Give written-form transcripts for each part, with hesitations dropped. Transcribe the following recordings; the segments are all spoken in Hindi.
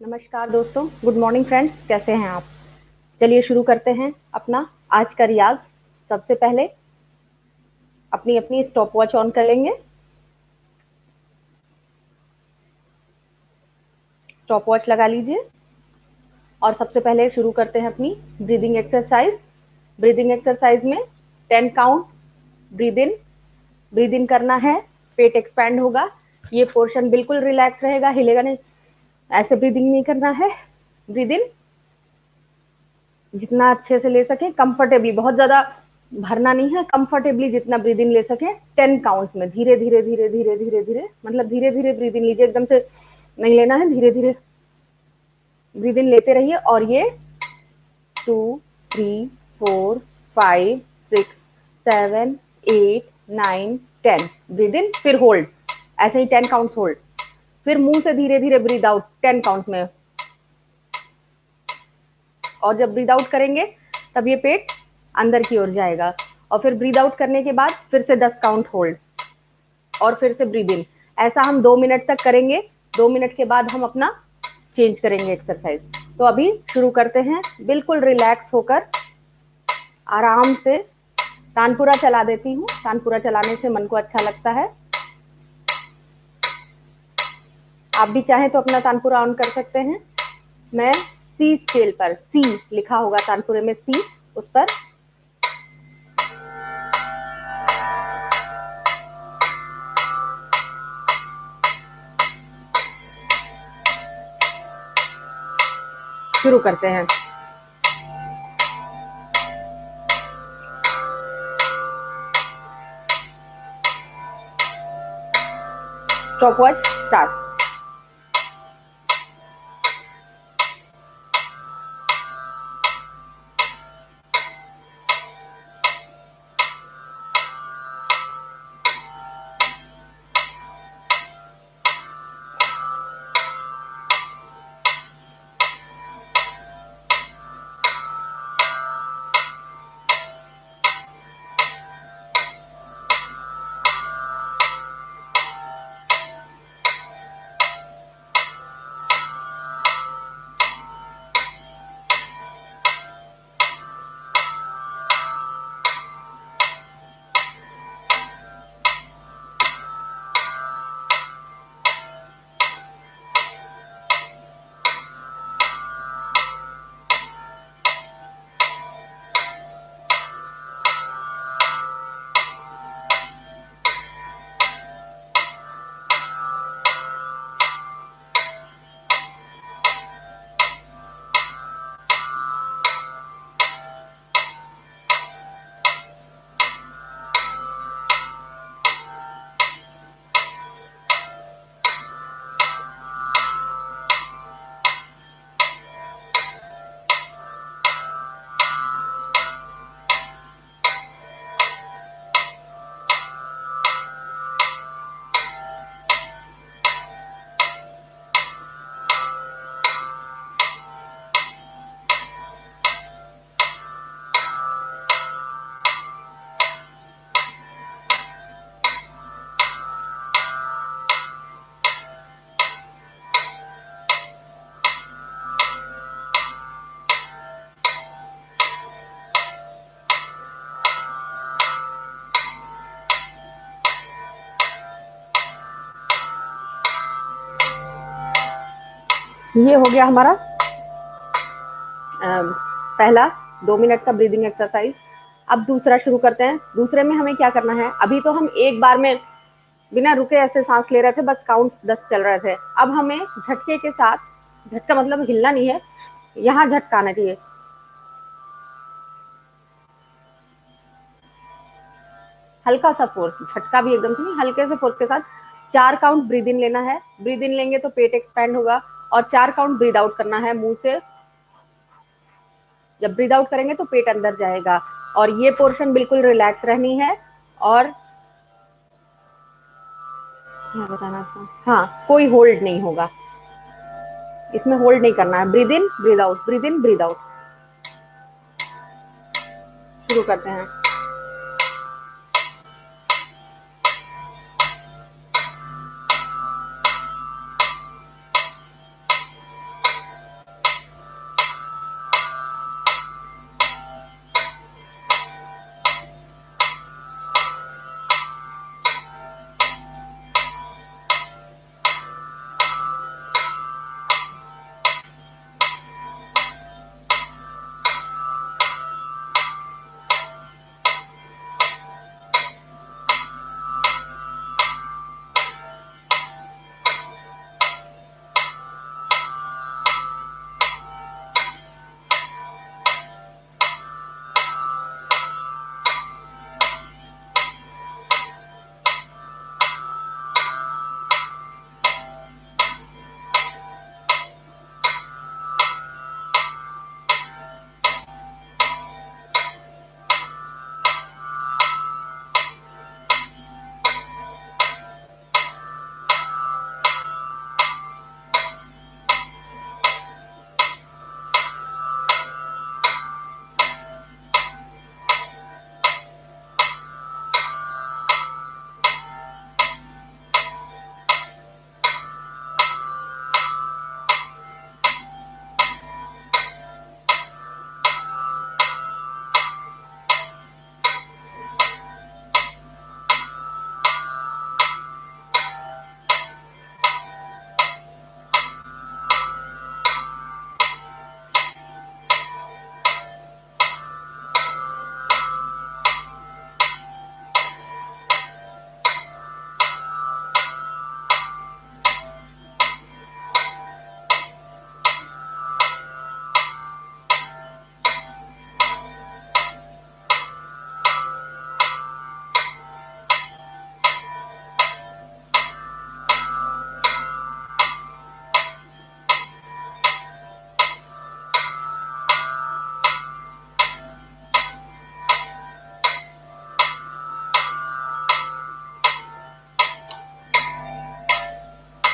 नमस्कार दोस्तों, गुड मॉर्निंग फ्रेंड्स, कैसे हैं आप? चलिए शुरू करते हैं अपना आज का रियाज। सबसे पहले अपनी अपनी स्टॉप वॉच ऑन कर लेंगे। स्टॉप वॉच लगा लीजिए और सबसे पहले शुरू करते हैं अपनी ब्रीदिंग एक्सरसाइज। ब्रीदिंग एक्सरसाइज में 10 काउंट ब्रीद इन करना है। पेट एक्सपैंड होगा, ये पोर्शन बिल्कुल रिलैक्स रहेगा, हिलेगा नहीं। ऐसे ब्रीदिंग नहीं करना है। ब्रीद इन जितना अच्छे से ले सके, कंफर्टेबली, बहुत ज्यादा भरना नहीं है, कंफर्टेबली जितना ब्रीद इन ले सके 10 काउंट्स में। धीरे धीरे धीरे धीरे धीरे धीरे, मतलब धीरे धीरे ब्रीद इन लीजिए, एकदम से नहीं लेना है, धीरे धीरे ब्रीद इन लेते रहिए। और ये 2 3 4 5 6 7 8 9 10 ब्रीद इन, फिर होल्ड, ऐसे ही 10 काउंट्स होल्ड। फिर मुंह से धीरे धीरे ब्रीद आउट 10 काउंट में। और जब ब्रीद आउट करेंगे तब ये पेट अंदर की ओर जाएगा। और फिर ब्रीद आउट करने के बाद फिर से 10 काउंट होल्ड और फिर से ब्रीद इन। ऐसा हम 2 मिनट तक करेंगे। 2 मिनट के बाद हम अपना चेंज करेंगे एक्सरसाइज। तो अभी शुरू करते हैं, बिल्कुल रिलैक्स होकर आराम से। तानपुरा चला देती हूँ, तानपुरा चलाने से मन को अच्छा लगता है। आप भी चाहें तो अपना तानपुरा ऑन कर सकते हैं। मैं सी स्केल पर, सी लिखा होगा तानपुरे में, सी, उस पर शुरू करते हैं। Stop watch start. ये हो गया हमारा पहला 2 मिनट का ब्रीदिंग एक्सरसाइज। अब दूसरा शुरू करते हैं। दूसरे में हमें क्या करना है, अभी तो हम एक बार में बिना रुके ऐसे सांस ले रहे थे, बस काउंट्स 10 चल रहे थे। अब हमें झटके के साथ, झटका मतलब हिलना नहीं है, यहाँ झटका आना चाहिए। हल्का सा फोर्स, झटका भी एकदम से नहीं, हल्के से फोर्स के साथ 4 काउंट ब्रीद इन लेना है। ब्रीद इन लेंगे तो पेट एक्सपैंड होगा और 4 काउंट ब्रीद आउट करना है मुंह से। जब ब्रीद आउट करेंगे तो पेट अंदर जाएगा और ये पोर्शन बिल्कुल रिलैक्स रहनी है। और क्या बताना था, हाँ, कोई होल्ड नहीं होगा, इसमें होल्ड नहीं करना है। Breathe in breathe out, breathe in breathe out. शुरू करते हैं।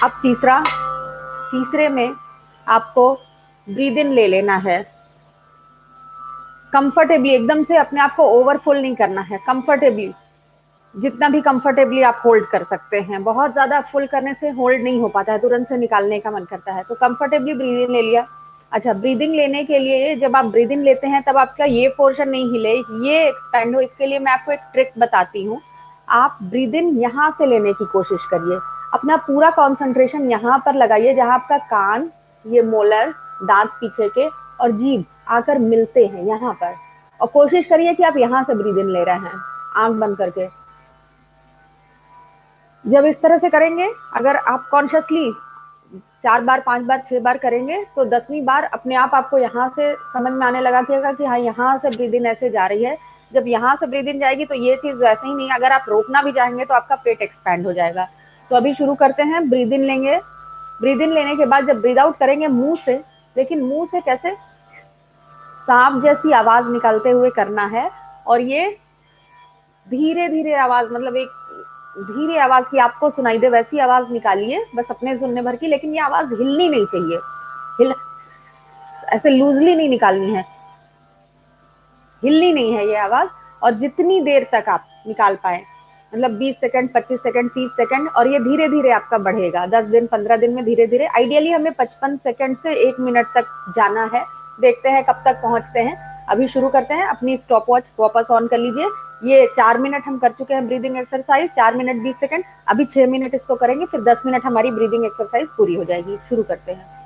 अब तीसरे में आपको ब्रीद इन ले लेना है कंफर्टेबली, एकदम से अपने आप को ओवरफुल नहीं करना है, कंफर्टेबली, जितना भी कंफर्टेबली आप होल्ड कर सकते हैं। बहुत ज्यादा फुल करने से होल्ड नहीं हो पाता है, तुरंत से निकालने का मन करता है। तो कंफर्टेबली ब्रीदिंग ले लिया। अच्छा, ब्रीदिंग लेने के लिए जब आप ब्रीदिंग लेते हैं तब आपका ये पोर्शन नहीं हिले, ये एक्सपैंड हो, इसके लिए मैं आपको एक ट्रिक बताती हूँ। आप ब्रीदिंग यहाँ से लेने की कोशिश करिए, अपना पूरा कॉन्सेंट्रेशन यहाँ पर लगाइए जहाँ आपका कान, ये मोलर्स, दांत पीछे के और जीभ आकर मिलते हैं यहाँ पर, और कोशिश करिए कि आप यहाँ से ब्रीदिंग ले रहे हैं आंख बंद करके। जब इस तरह से करेंगे, अगर आप कॉन्शियसली 4 बार, 5 बार, 6 बार करेंगे तो 10वीं बार अपने आप आपको यहाँ से समझ में आने लगा कि हाँ, यहाँ से ब्रीद इन ऐसे जा रही है। जब यहाँ से ब्रीद इन जाएगी तो ये चीज वैसे ही नहीं, अगर आप रोकना भी चाहेंगे तो आपका पेट एक्सपैंड हो जाएगा। तो अभी शुरू करते हैं। ब्रीद इन लेंगे, ब्रीद इन लेने के बाद जब ब्रीद आउट करेंगे मुंह से, लेकिन मुंह से कैसे, सांप जैसी आवाज निकालते हुए करना है। और ये धीरे धीरे आवाज, मतलब एक धीरे आवाज की आपको सुनाई दे वैसी आवाज निकालिए, बस अपने सुनने भर की, लेकिन ये आवाज हिलनी नहीं चाहिए, हिल ऐसे लूजली नहीं निकालनी है, हिलनी नहीं है ये आवाज। और जितनी देर तक आप निकाल पाए, मतलब 20 सेकंड, 25 सेकंड, 30 सेकंड, और ये धीरे धीरे आपका बढ़ेगा। 10 दिन, 15 दिन में धीरे धीरे, आइडियली हमें 55 सेकंड से 1 मिनट तक जाना है। देखते हैं कब तक पहुंचते हैं। अभी शुरू करते हैं। अपनी स्टॉप वॉच वापस ऑन कर लीजिए। ये 4 मिनट हम कर चुके हैं ब्रीदिंग एक्सरसाइज, 4 मिनट 20 सेकंड। अभी 6 मिनट इसको करेंगे, फिर 10 मिनट हमारी ब्रीदिंग एक्सरसाइज पूरी हो जाएगी। शुरू करते हैं।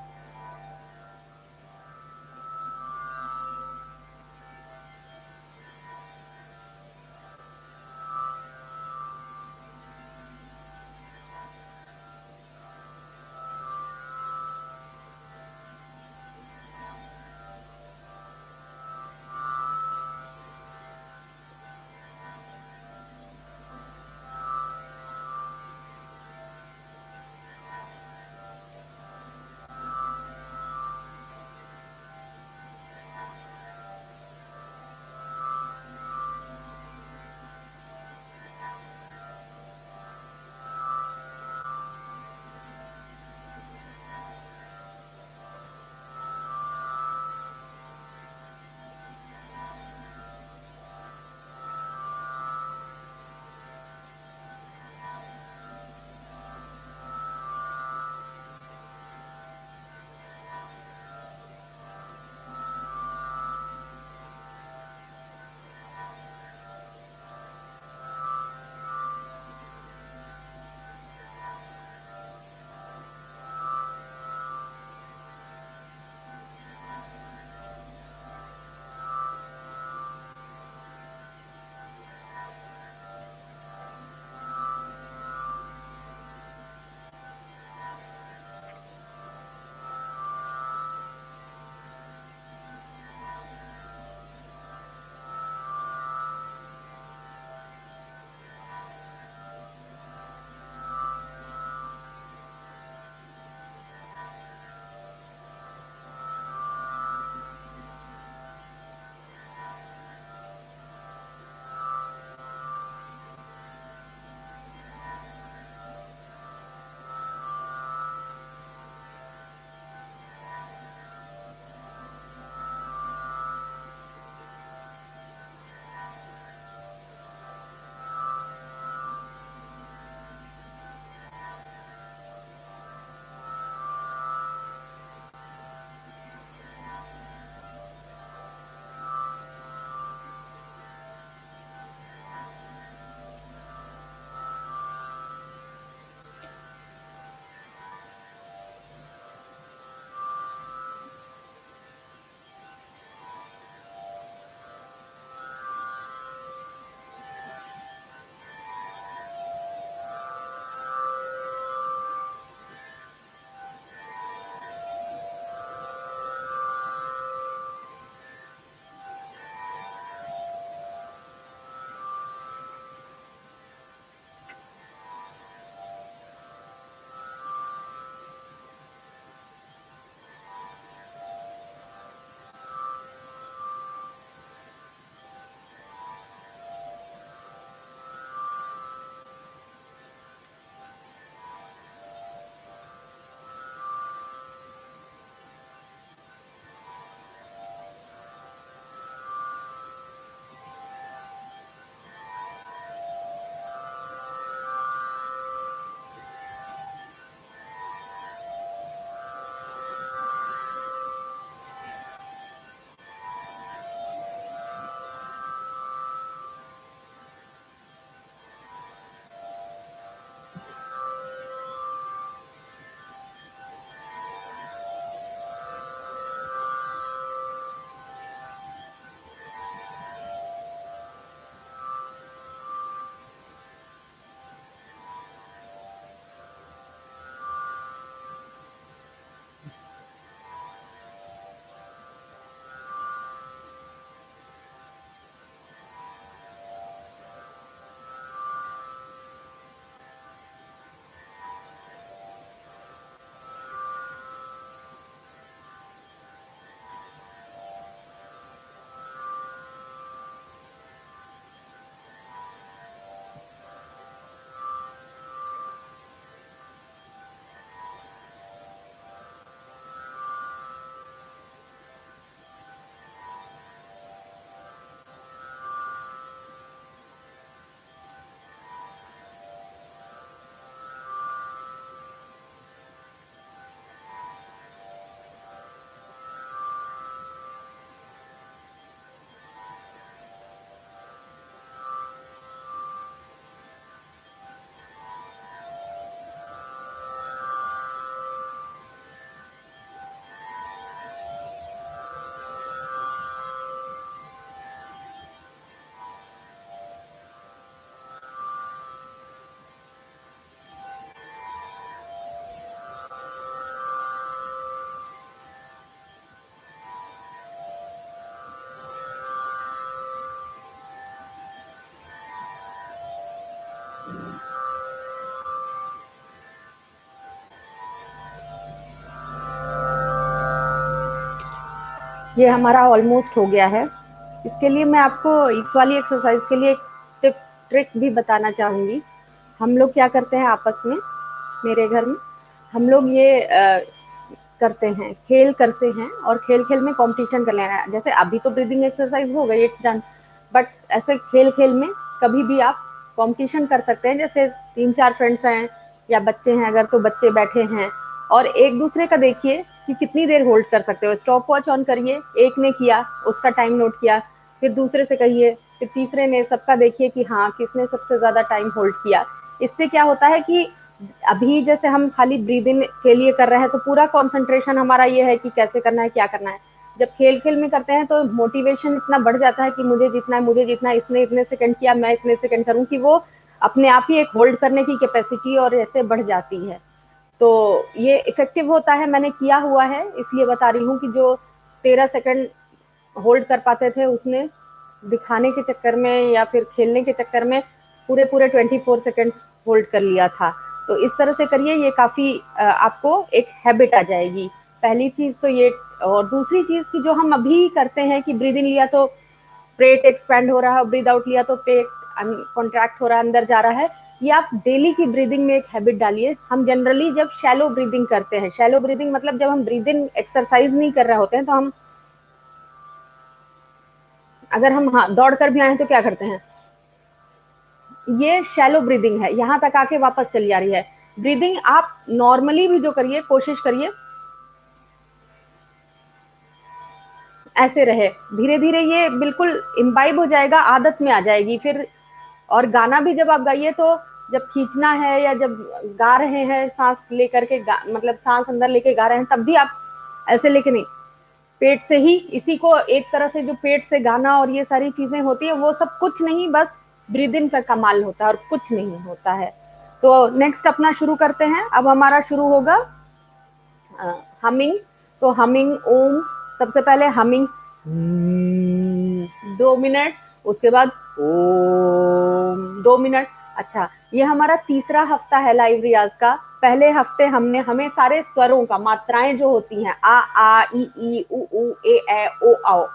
ये हमारा ऑलमोस्ट हो गया है। इसके लिए मैं आपको इस वाली एक्सरसाइज के लिए एक टिप ट्रिक भी बताना चाहूँगी। हम लोग क्या करते हैं आपस में, मेरे घर में हम लोग ये करते हैं, खेल करते हैं और खेल खेल में कंपटीशन कर लेना है। जैसे अभी तो ब्रीदिंग एक्सरसाइज हो गई, इट्स डन, बट ऐसे खेल खेल में कभी भी आप कंपटीशन कर सकते हैं। जैसे 3-4 फ्रेंड्स हैं या बच्चे हैं, अगर तो बच्चे बैठे हैं और एक दूसरे का देखिए कि कितनी देर होल्ड कर सकते हो। स्टॉप वॉच ऑन करिए, एक ने किया उसका टाइम नोट किया, फिर दूसरे से कहिए, फिर तीसरे ने, सबका देखिए कि हाँ किसने सबसे ज्यादा टाइम होल्ड किया। इससे क्या होता है कि अभी जैसे हम खाली ब्रीदिंग के लिए कर रहे हैं तो पूरा कंसंट्रेशन हमारा ये है कि कैसे करना है, क्या करना है। जब खेल खेल में करते हैं तो मोटिवेशन इतना बढ़ जाता है कि मुझे जीतना है, मुझे जीतना है, इसने इतने सेकंड किया, मैं इतने सेकंड करूं, कि वो अपने आप ही एक होल्ड करने की कैपेसिटी और ऐसे बढ़ जाती है। तो ये इफेक्टिव होता है, मैंने किया हुआ है इसलिए बता रही हूँ कि जो 13 सेकंड होल्ड कर पाते थे उसने दिखाने के चक्कर में या फिर खेलने के चक्कर में पूरे पूरे 24 सेकंड्स होल्ड कर लिया था। तो इस तरह से करिए, ये काफी आपको एक हैबिट आ जाएगी। पहली चीज तो ये। और दूसरी चीज की जो हम अभी करते हैं कि ब्रीदिंग लिया तो पेट एक्सपैंड हो रहा है, ब्रीद आउट लिया तो पेट कॉन्ट्रैक्ट हो रहा है, अंदर जा रहा है। ये आप डेली की ब्रीदिंग में एक हैबिट डालिए। हम जनरली जब शैलो ब्रीदिंग करते हैं, शैलो ब्रीदिंग मतलब जब हम ब्रीदिंग एक्सरसाइज नहीं कर रहे होते हैं, तो हम अगर हम हाँ दौड़ कर भी आए तो क्या करते हैं, ये शैलो ब्रीदिंग है, यहां तक आके वापस चली जा रही है। ब्रीदिंग आप नॉर्मली भी जो करिए, कोशिश करिए ऐसे रहे। धीरे धीरे ये बिल्कुल इम्बाइब हो जाएगा, आदत में आ जाएगी फिर। और गाना भी जब आप गाइए तो जब खींचना है या जब गा रहे हैं सांस लेकर के मतलब सांस अंदर लेके गा रहे हैं, तब भी आप ऐसे लेके नहीं, पेट से ही, इसी को एक तरह से जो पेट से गाना और ये सारी चीजें होती है वो सब कुछ नहीं, बस ब्रीद इन का कमाल होता है और कुछ नहीं होता है। तो नेक्स्ट अपना शुरू करते हैं। अब हमारा शुरू होगा हमिंग। तो हमिंग ओम, सबसे पहले हमिंग 2 मिनट, उसके बाद ओम 2 मिनट। अच्छा, ये हमारा तीसरा हफ्ता है लाइव रियाज का। पहले हफ्ते हमने हमें सारे स्वरों का, मात्राएं जो होती हैं आ ई उ ए ओ औ,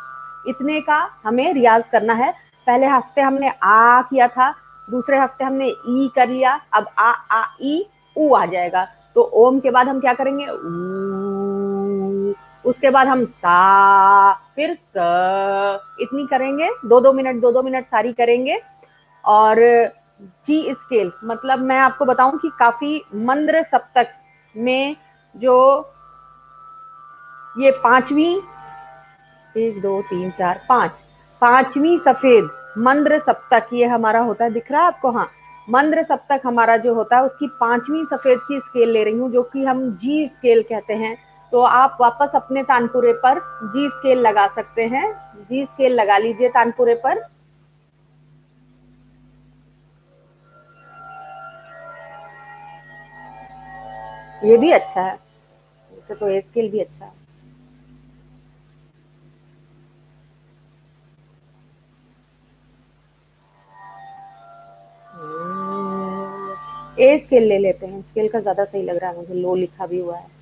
इतने का हमें रियाज करना है। पहले हफ्ते हमने आ किया था, दूसरे हफ्ते हमने ई कर लिया, अब आ ई उ आ जाएगा। तो ओम के बाद हम क्या करेंगे, ऊ, उसके बाद हम सा, फिर स, इतनी करेंगे। 2-2 मिनट, 2-2 मिनट सारी करेंगे। और जी स्केल मतलब मैं आपको बताऊं कि काफी मंद्र सप्तक में जो ये पांचवी, 1 2 3 4 5, पांचवी सफेद मंद्र सप्तक ये हमारा होता है, दिख रहा है आपको? हाँ, मंद्र सप्तक हमारा जो होता है उसकी पांचवी सफेद की स्केल ले रही हूँ, जो कि हम जी स्केल कहते हैं। तो आप वापस अपने तानपुरे पर जी स्केल लगा सकते हैं। जी स्केल लगा लीजिए तानपुरे पर। ये भी अच्छा है, वैसे तो ए स्केल भी अच्छा है। ए स्केल ले लेते हैं, स्केल का ज्यादा सही लग रहा है मुझे, लो लिखा भी हुआ है।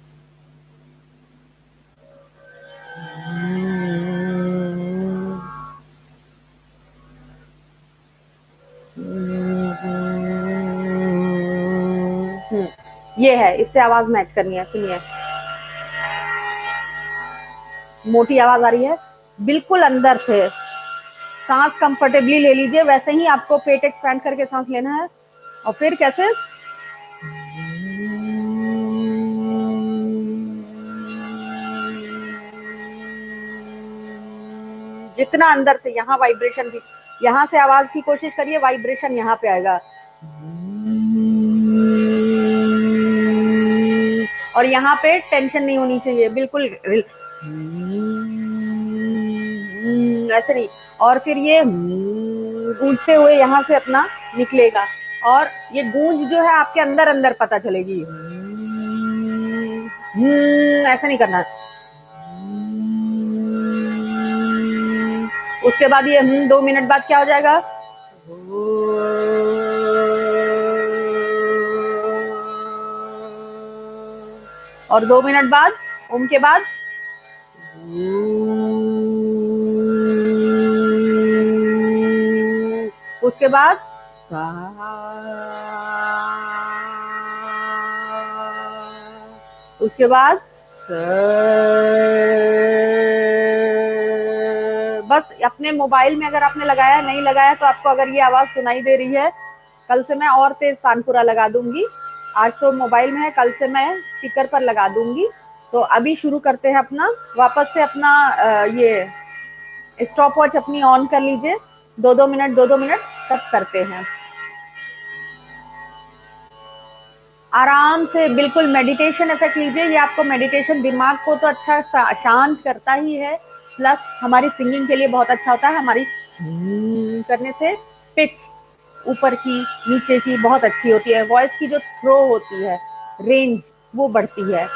ये है, इससे आवाज मैच करनी है, सुनिए। मोटी आवाज आ रही है, बिल्कुल अंदर से सांस कंफर्टेबली ले लीजिए। वैसे ही आपको पेट एक्सपैंड करके सांस लेना है। और फिर कैसे, जितना अंदर से, यहाँ वाइब्रेशन भी, यहाँ से आवाज की कोशिश करिए, वाइब्रेशन यहाँ पे आएगा। और यहाँ पे टेंशन नहीं होनी चाहिए, बिल्कुल ऐसे नहीं। और फिर ये गूंजते हुए यहाँ से अपना निकलेगा, और ये गूंज जो है आपके अंदर अंदर पता चलेगी। ऐसा नहीं करना। उसके बाद ये 2 मिनट बाद क्या हो जाएगा, और 2 मिनट बाद ओम के बाद उसके बाद सा, उसके बाद बस अपने मोबाइल में अगर आपने लगाया नहीं लगाया तो आपको अगर ये आवाज सुनाई दे रही है, कल से मैं और तेज तानपुरा लगा दूंगी। आज तो मोबाइल में है, कल से मैं स्पीकर पर लगा दूंगी। तो अभी शुरू करते हैं अपना, वापस से अपना ये स्टॉप वॉच अपनी ऑन कर लीजिए। 2-2 मिनट 2-2 मिनट सब करते हैं आराम से, बिल्कुल मेडिटेशन इफेक्ट लीजिए। ये आपको मेडिटेशन दिमाग को तो अच्छा शांत करता ही है, प्लस हमारी सिंगिंग के लिए बहुत अच्छा होता है। हमारी करने से पिच ऊपर की नीचे की बहुत अच्छी होती है, वॉइस की जो थ्रो होती है, रेंज वो बढ़ती है।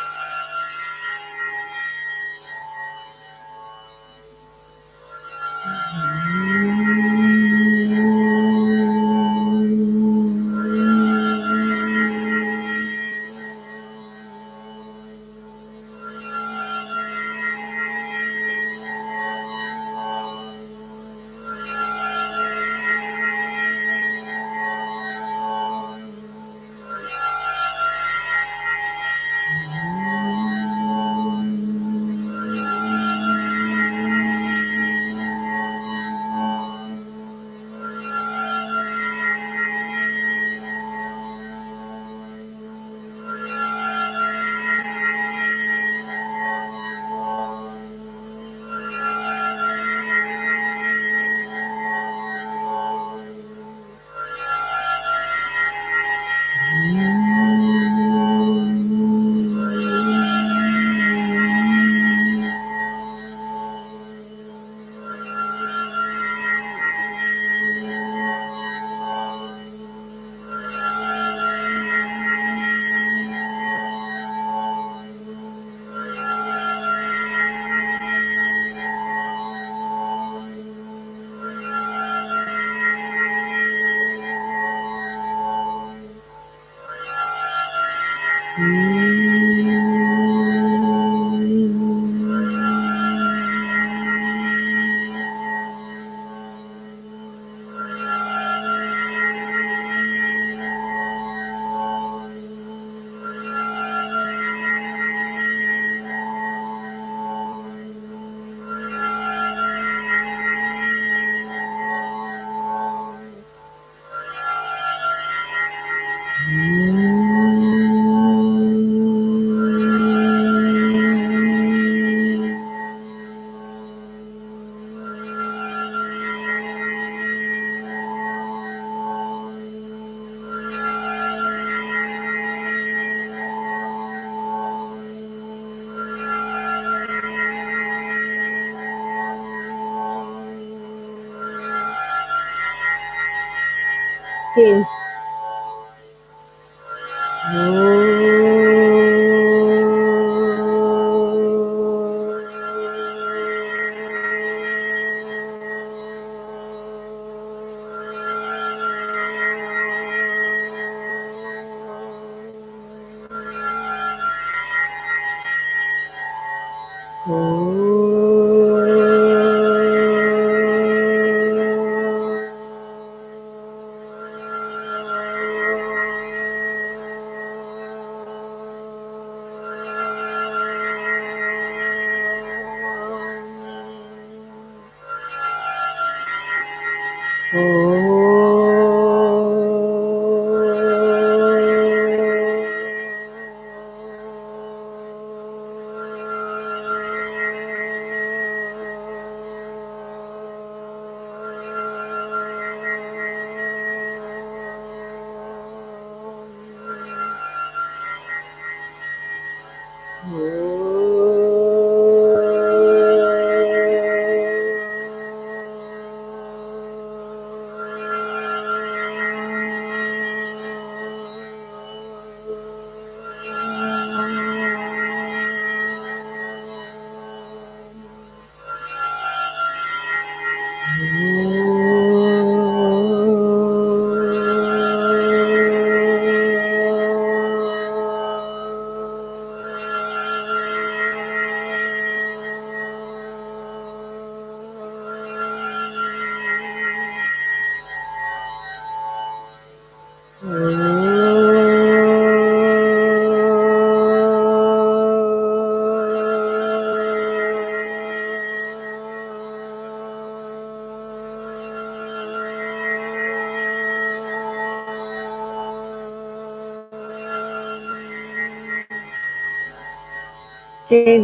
Change chain.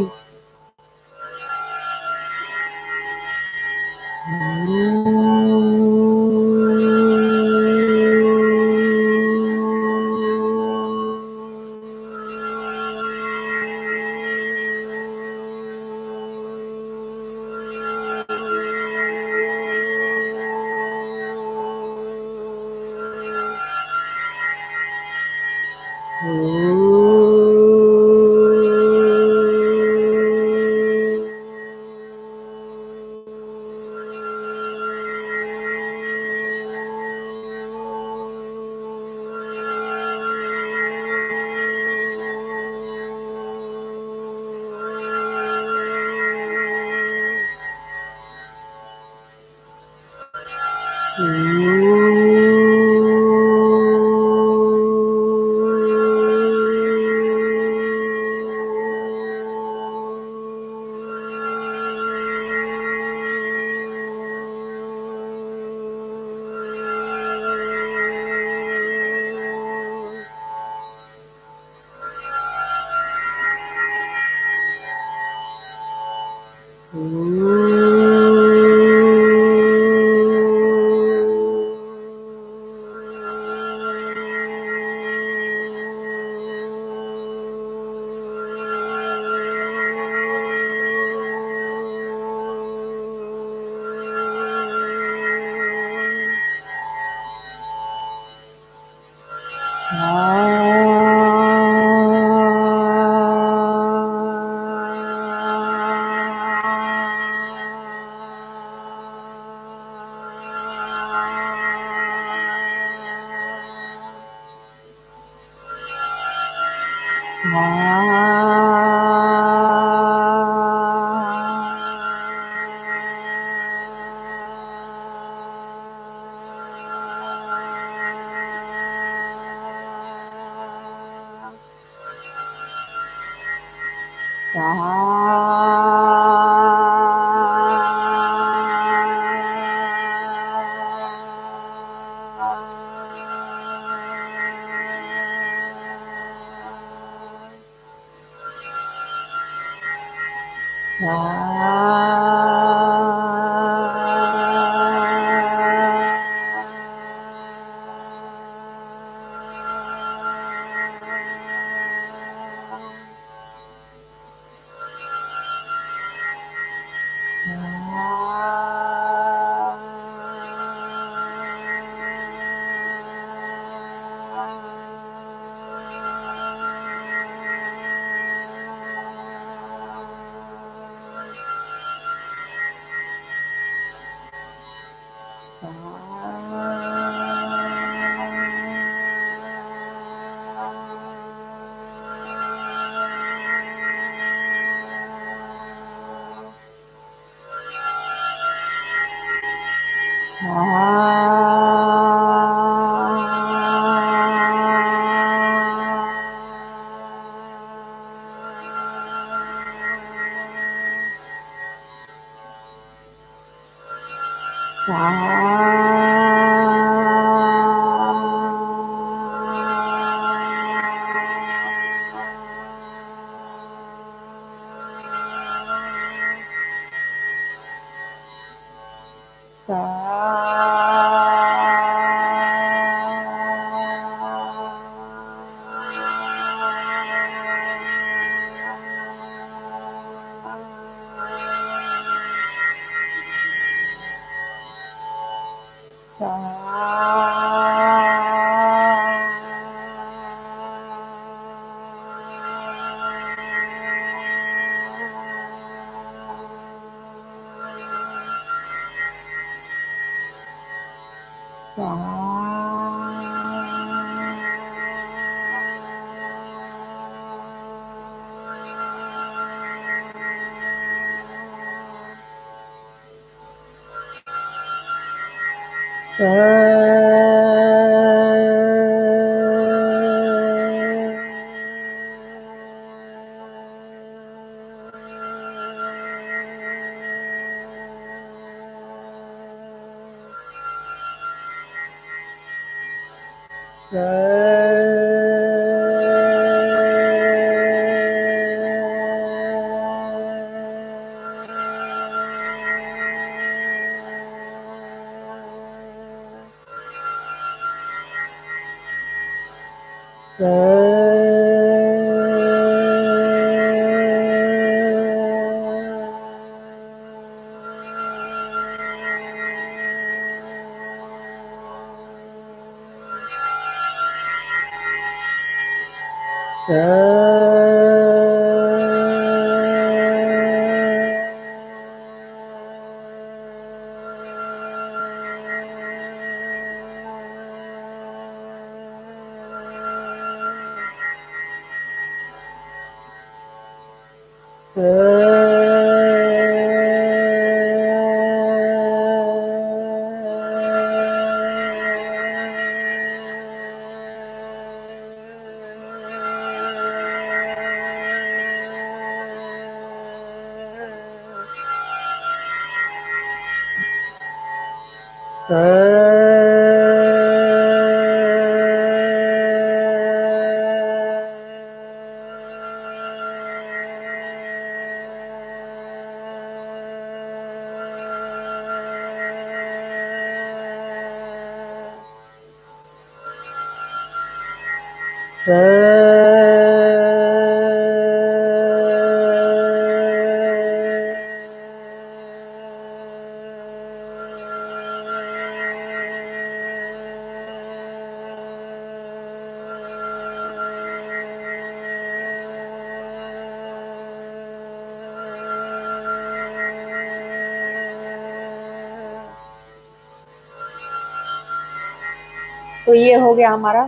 तो ये हो गया हमारा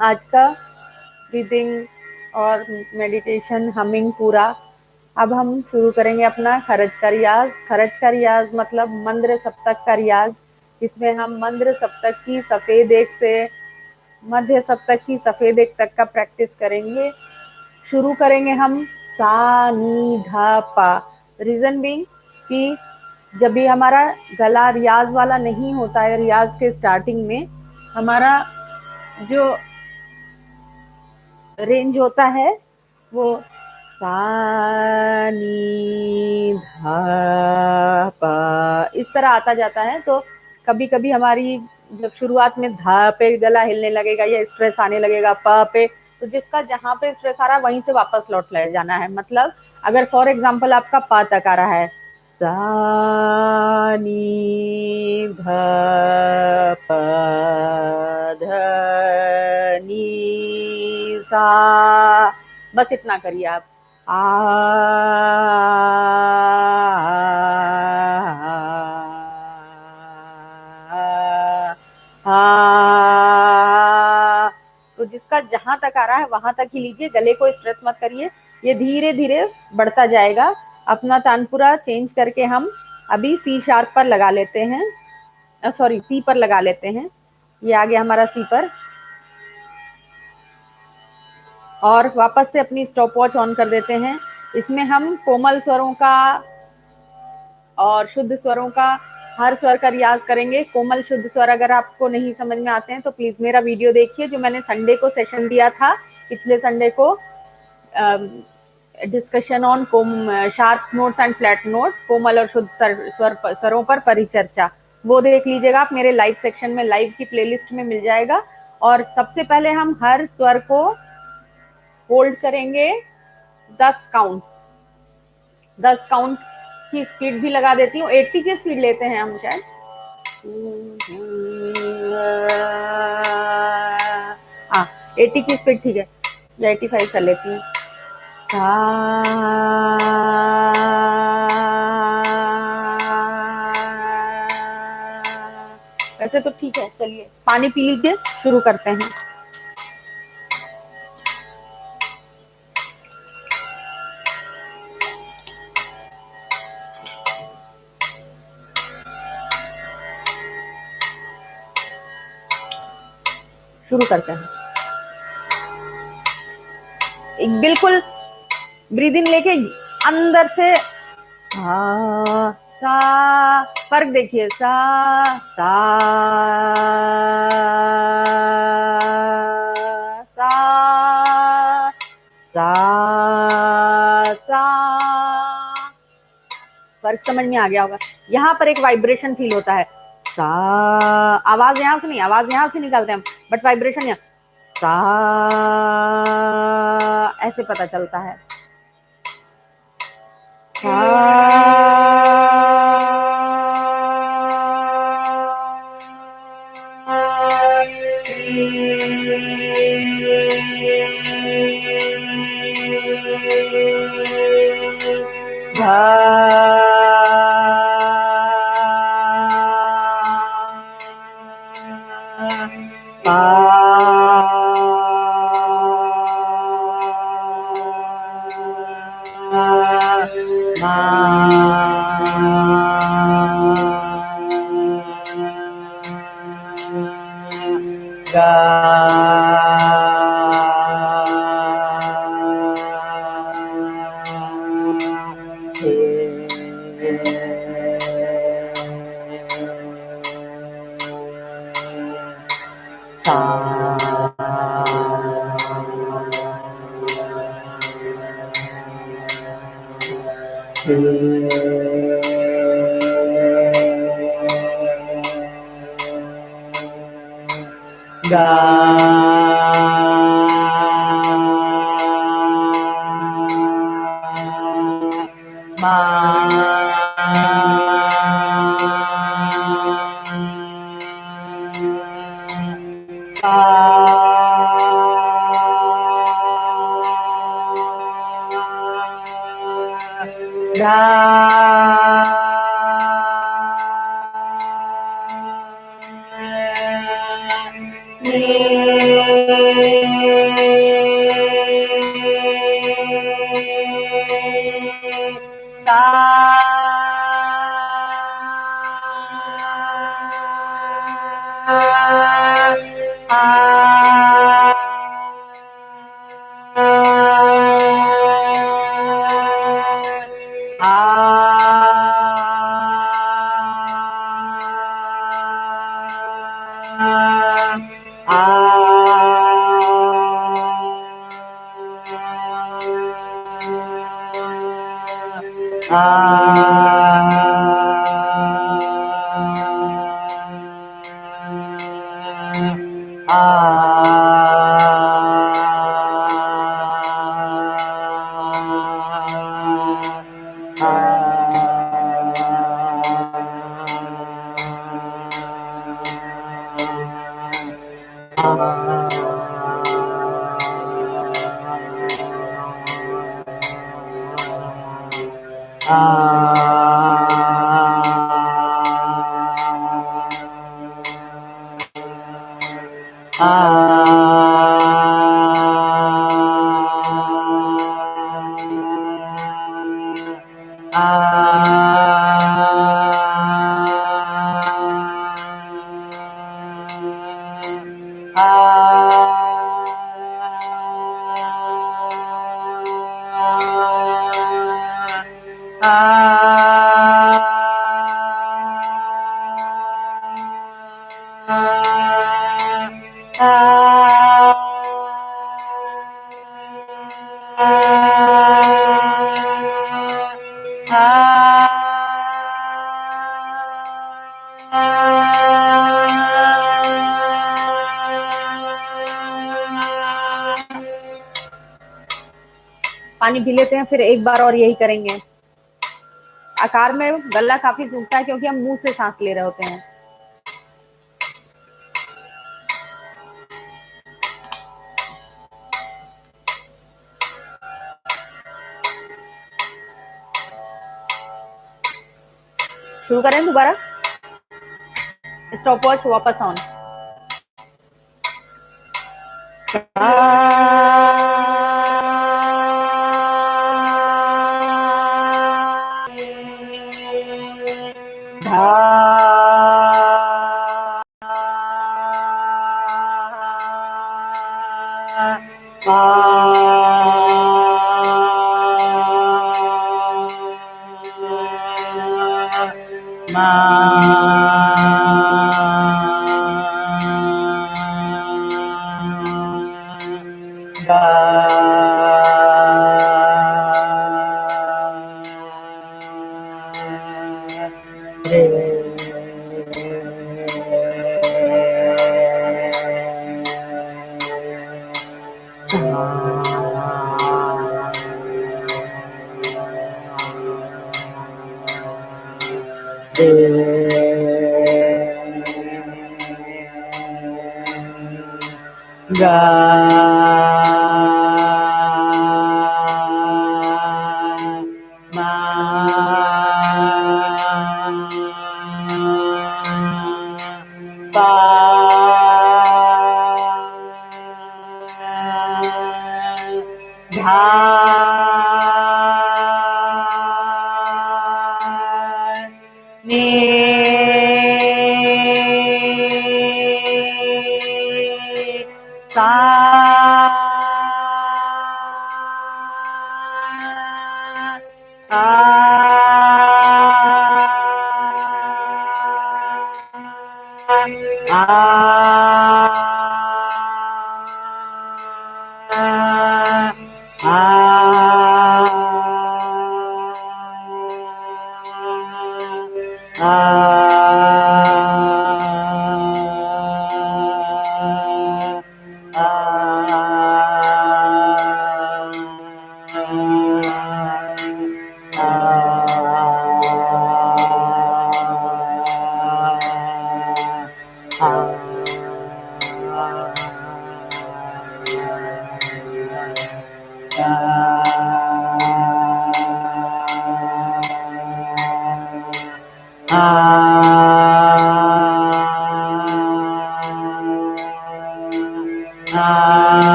आज का ब्रीदिंग और मेडिटेशन हमिंग पूरा। अब हम शुरू करेंगे अपना खरज का रियाज। खरज का रियाज मतलब मंद्र सप्तक का रियाज, जिसमें हम मंद्र सप्तक की सफेद एक से मध्य सप्तक की सफेद एक तक का प्रैक्टिस करेंगे। शुरू करेंगे हम सा नी धा पा। रीजन भी कि जब भी हमारा गला रियाज वाला नहीं होता है, रियाज के स्टार्टिंग में हमारा जो रेंज होता है वो सा नी धा पा इस तरह आता जाता है। तो कभी कभी हमारी जब शुरुआत में धा पे गला हिलने लगेगा या स्ट्रेस आने लगेगा पा पे, तो जिसका जहां पे स्ट्रेस आ रहा है वहीं से वापस लौट ले जाना है। मतलब अगर फॉर एग्जांपल आपका पा तक आ रहा है सा नी धा पा धा नी सा, बस इतना करिए आप। तो जिसका जहां तक आ रहा है वहां तक ही लीजिए, गले को स्ट्रेस मत करिए, ये धीरे धीरे बढ़ता जाएगा। अपना तानपुरा चेंज करके हम अभी सी शार्प पर लगा लेते हैं, सॉरी सी पर लगा लेते हैं। ये आ गया हमारा सी पर, और वापस से अपनी स्टॉप वॉच ऑन कर देते हैं। इसमें हम कोमल स्वरों का और शुद्ध स्वरों का, हर स्वर का रियाज करेंगे। कोमल शुद्ध स्वर अगर आपको नहीं समझ में आते हैं तो प्लीज मेरा वीडियो देखिए, जो मैंने संडे को सेशन दिया था, पिछले संडे को, discussion on sharp notes and flat notes, कोमल और शुद्ध स्वरों पर परिचर्चा, वो देख लीजिएगा आप, मेरे लाइव सेक्शन में, लाइव की प्लेलिस्ट में मिल जाएगा। और सबसे पहले हम हर स्वर को होल्ड करेंगे 10 काउंट। 10 काउंट की स्पीड भी लगा देती हूँ, 80 की स्पीड लेते हैं हम शायद। हाँ 80 की स्पीड ठीक है, या 85 कर लेती हूँ। सा वैसे तो ठीक है, चलिए पानी पी लीजिए, शुरू करते हैं। शुरू करते हैं, बिल्कुल ब्रीदिंग लेके अंदर से सा सा, फर्क देखिए, सा सा सा सा सा, फर्क समझ में आ गया होगा। यहाँ पर एक वाइब्रेशन फील होता है, सा, आवाज यहाँ से नहीं, आवाज यहाँ से निकालते हैं हम, बट वाइब्रेशन यहाँ, सा ऐसे पता चलता है। पानी पी लेते हैं, फिर एक बार और यही करेंगे। आकार में गला काफी सूखता है क्योंकि हम मुंह से सांस ले रहे होते हैं। शुरू करें दोबारा। स्टॉप वॉच वापस ऑन। सा गा मा पा धा ने सा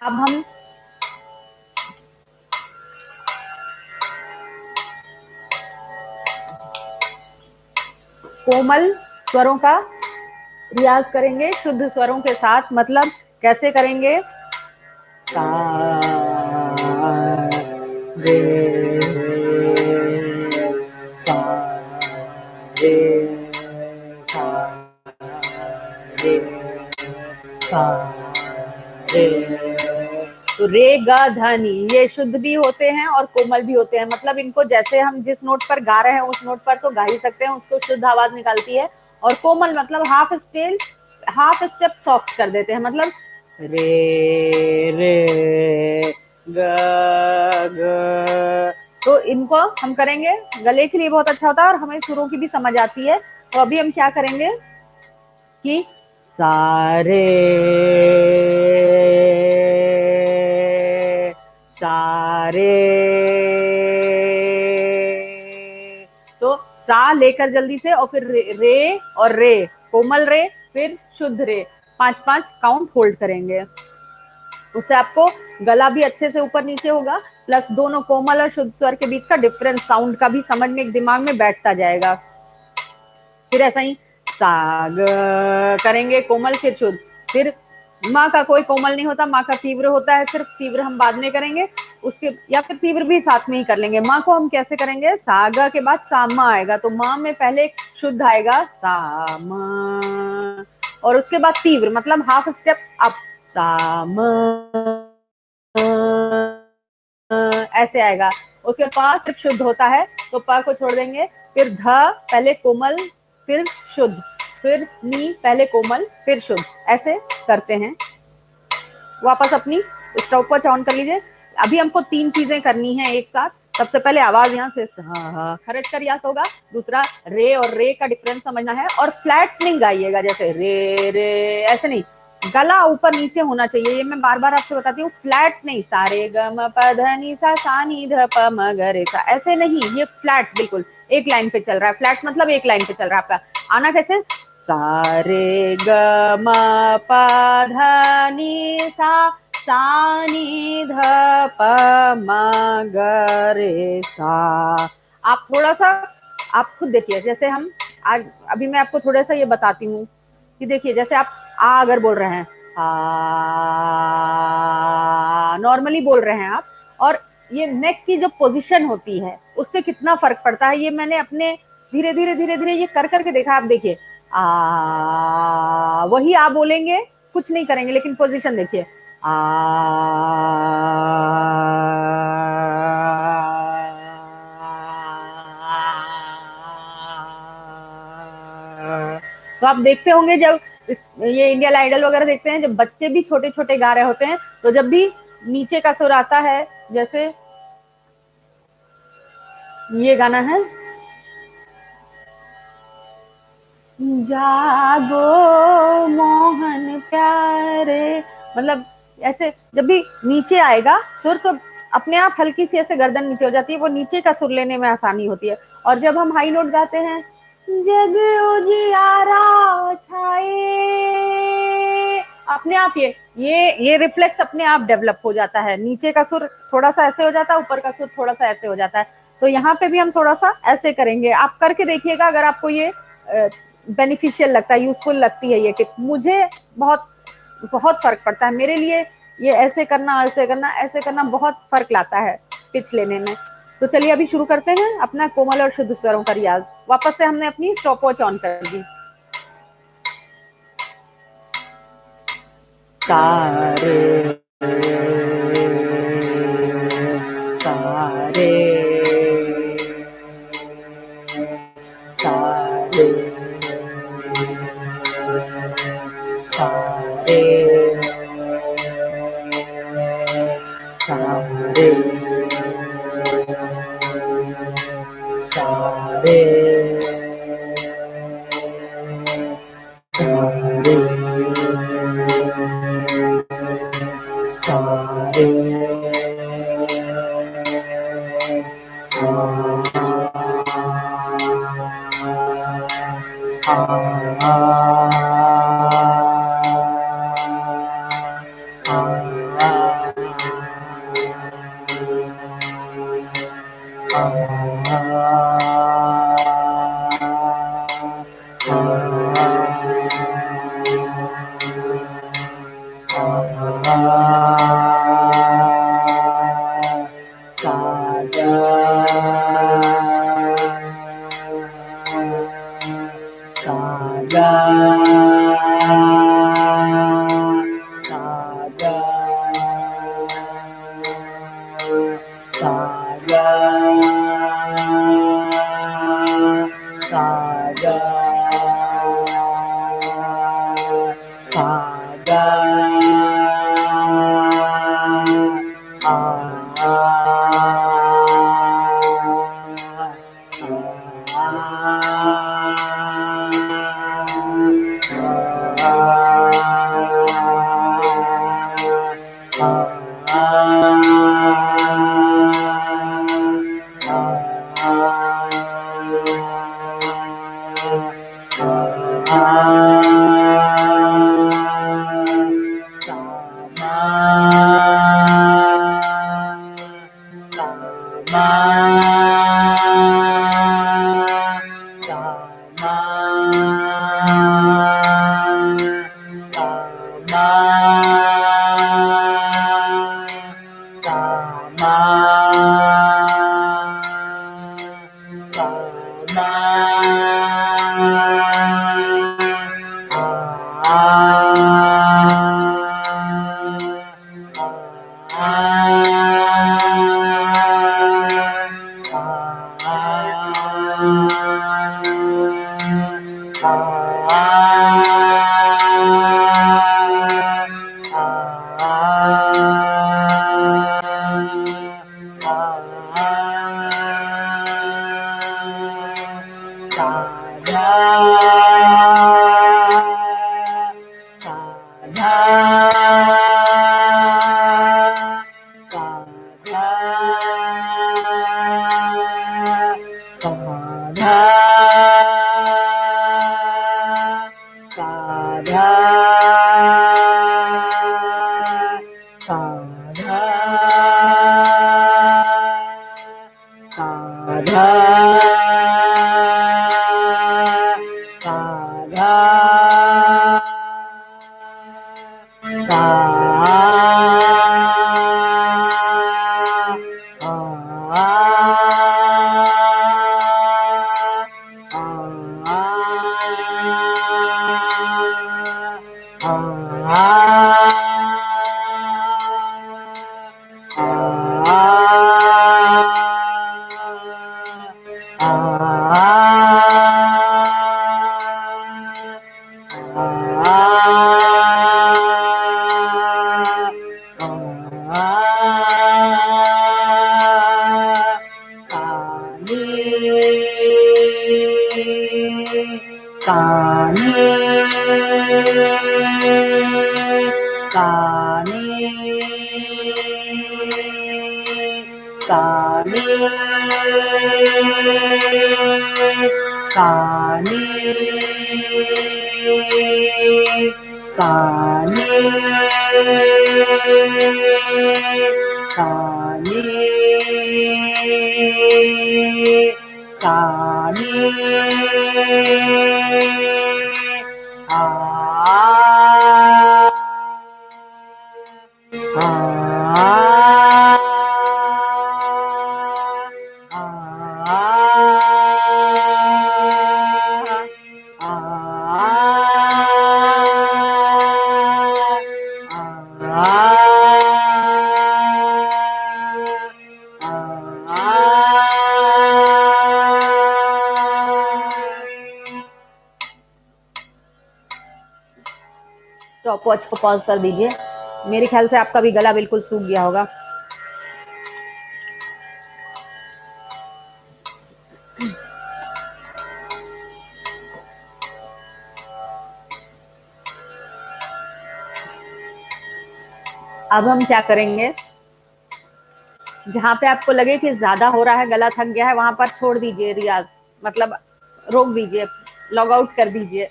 अब हम कोमल स्वरों का रियाज करेंगे शुद्ध स्वरों के साथ। मतलब कैसे करेंगे? सा रे सा रे सा रे सा रे। तो रे गा धा नी ये शुद्ध भी होते हैं और कोमल भी होते हैं। मतलब इनको जैसे हम जिस नोट पर गा रहे हैं उस नोट पर तो गा ही सकते हैं, उसको शुद्ध आवाज निकालती है। और कोमल मतलब हाफ स्टेप सॉफ्ट कर देते हैं। मतलब रे रे ग ग। तो इनको हम करेंगे, गले के लिए बहुत अच्छा होता है और हमें सुरों की भी समझ आती है। तो अभी हम क्या करेंगे कि सारे सारे, तो सा लेकर जल्दी से और फिर रे और रे, कोमल रे फिर शुद्ध रे, 5-5 काउंट होल्ड करेंगे। उससे आपको गला भी अच्छे से ऊपर नीचे होगा, प्लस दोनों कोमल और शुद्ध स्वर के बीच का डिफरेंस साउंड का भी समझ में दिमाग में बैठता जाएगा। फिर ऐसा ही साग करेंगे कोमल फिर शुद्ध, फिर माँ का कोई कोमल नहीं होता, माँ का तीव्र होता है, सिर्फ तीव्र हम बाद में करेंगे उसके, या फिर तीव्र भी साथ में ही कर लेंगे। माँ को हम कैसे करेंगे? सागा के बाद सामा आएगा, तो माँ में पहले शुद्ध आएगा सामा, और उसके बाद तीव्र मतलब हाफ स्टेप अप सामा ऐसे आएगा। उसके बाद सिर्फ शुद्ध होता है तो प को छोड़ देंगे, फिर ध पहले कोमल फिर शुद्ध, फिर नी पहले कोमल फिर शुद्ध, ऐसे करते हैं। वापस अपनी स्टॉप वॉच ऑन कर लीजिए। अभी हमको 3 चीजें करनी है एक साथ। सबसे पहले आवाज यहाँ से खरज कर याद होगा, दूसरा रे और रे का डिफरेंस समझना है, और फ्लैट नहीं गाइएगा जैसे रे रे ऐसे नहीं, गला ऊपर नीचे होना चाहिए। ये मैं बार बार आपसे बताती हूँ, फ्लैट नहीं, सारे ग म प ध नि सा नी ध प म ग रे सा ऐसे नहीं, ये फ्लैट बिल्कुल एक लाइन पे चल रहा है। फ्लैट मतलब एक लाइन पे चल रहा है आपका। आना कैसे? सारे ग म प ध नि सा नी ध प म ग रे सा। आप थोड़ा सा आप खुद देखिए, जैसे हम आज अभी मैं आपको थोड़ा सा ये बताती हूँ कि देखिए, जैसे आप आ अगर बोल रहे हैं, नॉर्मली बोल रहे हैं आप, और ये नेक की जो पोजीशन होती है उससे कितना फर्क पड़ता है, ये मैंने अपने धीरे धीरे धीरे धीरे ये कर करके देखा। आप देखिए, वही आप बोलेंगे, कुछ नहीं करेंगे, लेकिन पोजीशन देखिए, तो आप देखते होंगे जब ये इंडियन आइडल वगैरह देखते हैं, जब बच्चे भी छोटे छोटे गा रहे होते हैं, तो जब भी नीचे का सुर आता है, जैसे ये गाना है, जागो मोहन प्यारे, मतलब ऐसे जब भी नीचे आएगा सुर, तो अपने आप हल्की सी ऐसे गर्दन नीचे हो जाती है, वो नीचे का सुर लेने में आसानी होती है। और जब हम हाई नोट गाते हैं, जग उजियारा छाए, अपने आप ये रिफ्लेक्स अपने आप डेवलप हो जाता है, नीचे का सुर थोड़ा सा ऐसे हो जाता है, ऊपर का सुर थोड़ा सा ऐसे हो जाता है। तो यहाँ पे भी हम थोड़ा सा ऐसे करेंगे, आप करके देखिएगा अगर आपको ये बेनिफिशियल लगता है, यूजफुल लगती है ये टिप। मुझे बहुत बहुत फर्क पड़ता है, मेरे लिए ये ऐसे करना ऐसे करना ऐसे करना बहुत फर्क लाता है पिच लेने में। तो चलिए अभी शुरू करते हैं अपना कोमल और शुद्ध स्वरों का रियाज। वापस से हमने अपनी स्टॉप वॉच ऑन कर दी। सारे सारे सारे सारे सारे सारे सारे सारे सा स्टॉप वॉच को पॉज कर दीजिए। मेरे ख्याल से आपका भी गला बिल्कुल सूख गया होगा। अब हम क्या करेंगे, जहां पे आपको लगे कि ज्यादा हो रहा है, गला थक गया है, वहां पर छोड़ दीजिए रियाज, मतलब रोक दीजिए, लॉग आउट कर दीजिए।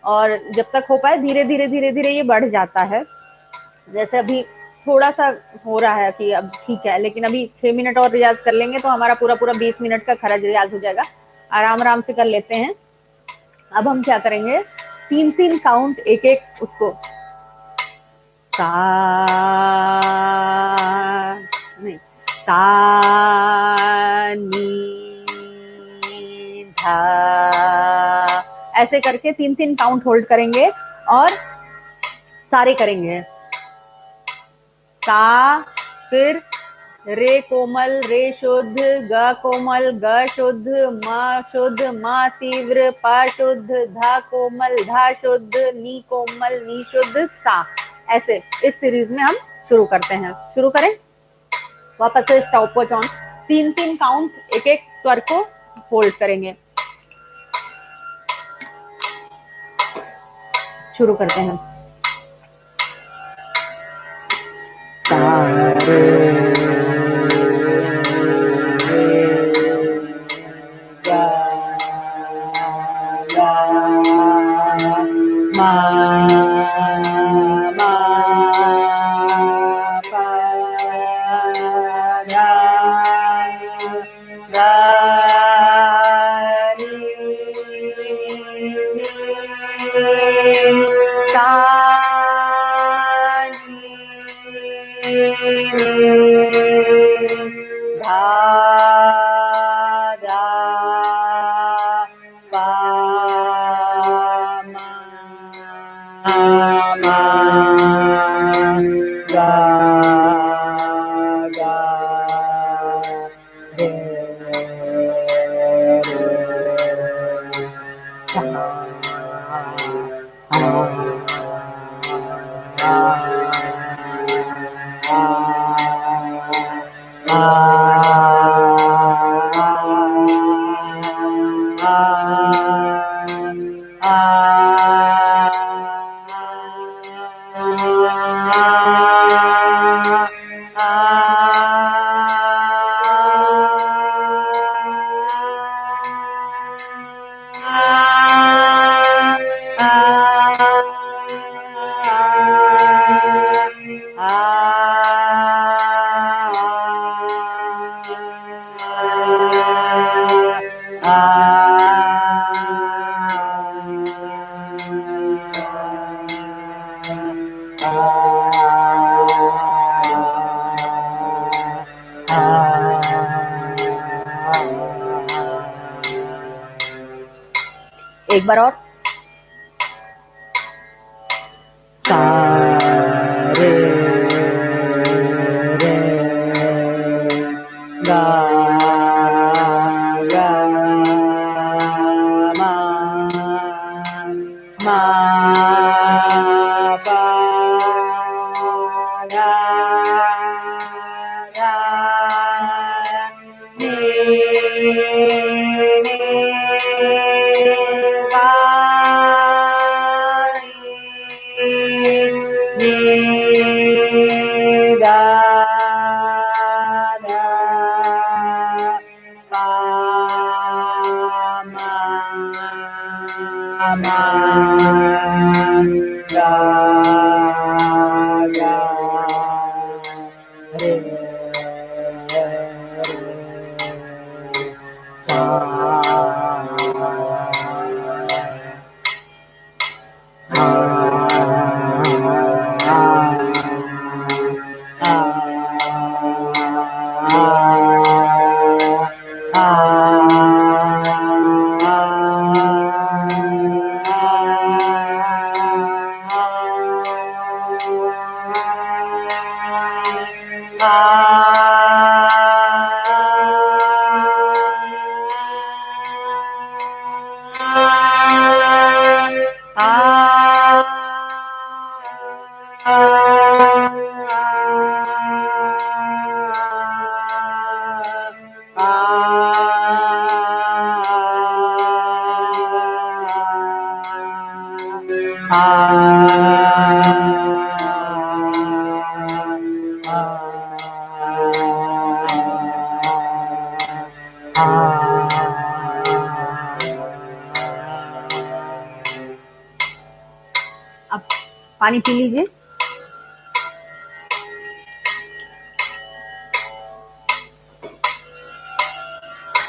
और जब तक हो पाए धीरे धीरे धीरे धीरे ये बढ़ जाता है। जैसे अभी थोड़ा सा हो रहा है कि अब ठीक है, लेकिन अभी 6 मिनट और रियाज कर लेंगे तो हमारा पूरा पूरा 20 मिनट का खरज रियाज हो जाएगा। आराम आराम से कर लेते हैं। अब हम क्या करेंगे, 3-3 काउंट एक एक उसको सा नहीं सा नी धा, ऐसे करके 3-3 काउंट होल्ड करेंगे और सारे करेंगे। सा, फिर रे कोमल रे शुद्ध, ग कोमल ग शुद्ध, म शुद्ध म तीव्र, प शुद्ध, धा कोमल धा शुद्ध, नी कोमल नी शुद्ध, सा। ऐसे इस सीरीज में हम शुरू करते हैं। शुरू करें, वापस से स्टॉप वॉच ऑन। 3-3 काउंट एक एक स्वर को होल्ड करेंगे। शुरू करते हैं। सारे गा गा मा मा पा गा गा री सा धा धा पा मा गा गा रे सा एक बार और। सा रे रे गा गा मा मा पा गा गा नी नी गा नी गा गा पा मा मा गा गा रे रे सा अब पानी पी लीजिए।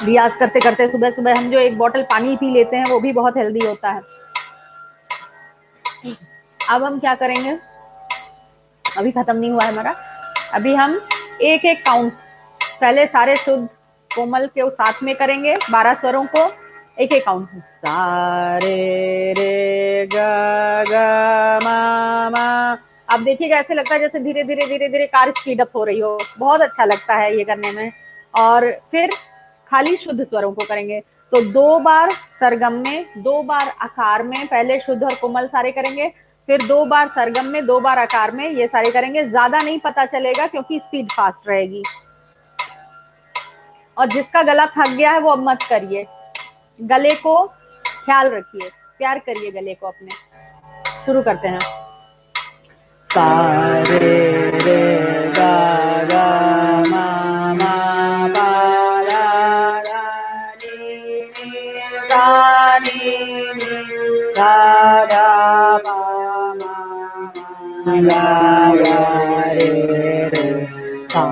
रियाज करते करते सुबह सुबह हम जो एक बोतल पानी पी लेते हैं वो भी बहुत हेल्दी होता है। अब हम क्या करेंगे, अभी खत्म नहीं हुआ है हमारा, अभी हम एक एक काउंट पहले सारे शुद्ध कोमल के साथ में करेंगे, 12 स्वरों को एक एक काउंट। सा रे रे गा गा मा मा। अब देखिएगा ऐसे लगता है जैसे धीरे धीरे धीरे धीरे कार स्पीड अप हो रही हो, बहुत अच्छा लगता है ये करने में। और फिर खाली शुद्ध स्वरों को करेंगे, तो 2 बार सरगम में, 2 बार आकार में, पहले शुद्ध और कोमल सारे करेंगे, फिर 2 बार सरगम में, 2 बार आकार में, ये सारे करेंगे। ज्यादा नहीं पता चलेगा क्योंकि स्पीड फास्ट रहेगी। और जिसका गला थक गया है वो अब मत करिए, गले को ख्याल रखिए, प्यार करिए गले को अपने। शुरू करते हैं। सा रे रे गा गा मा मा पा रा रा नी नी गा नी नी गा गा पा मा मा गा गा रे रे सा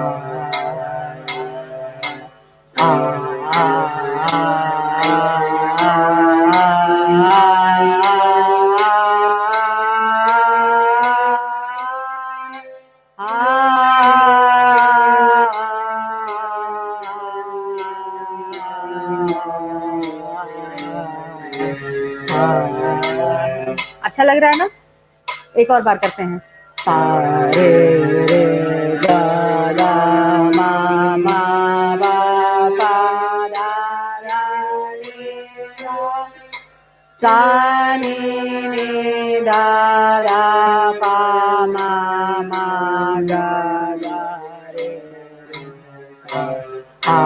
अच्छा लग रहा है ना? एक और बार करते हैं। सा रे रे गा गा मा मा पा पा रा रा नी रा सा नी नी दा रा पा मा मा गा गा रे रे सा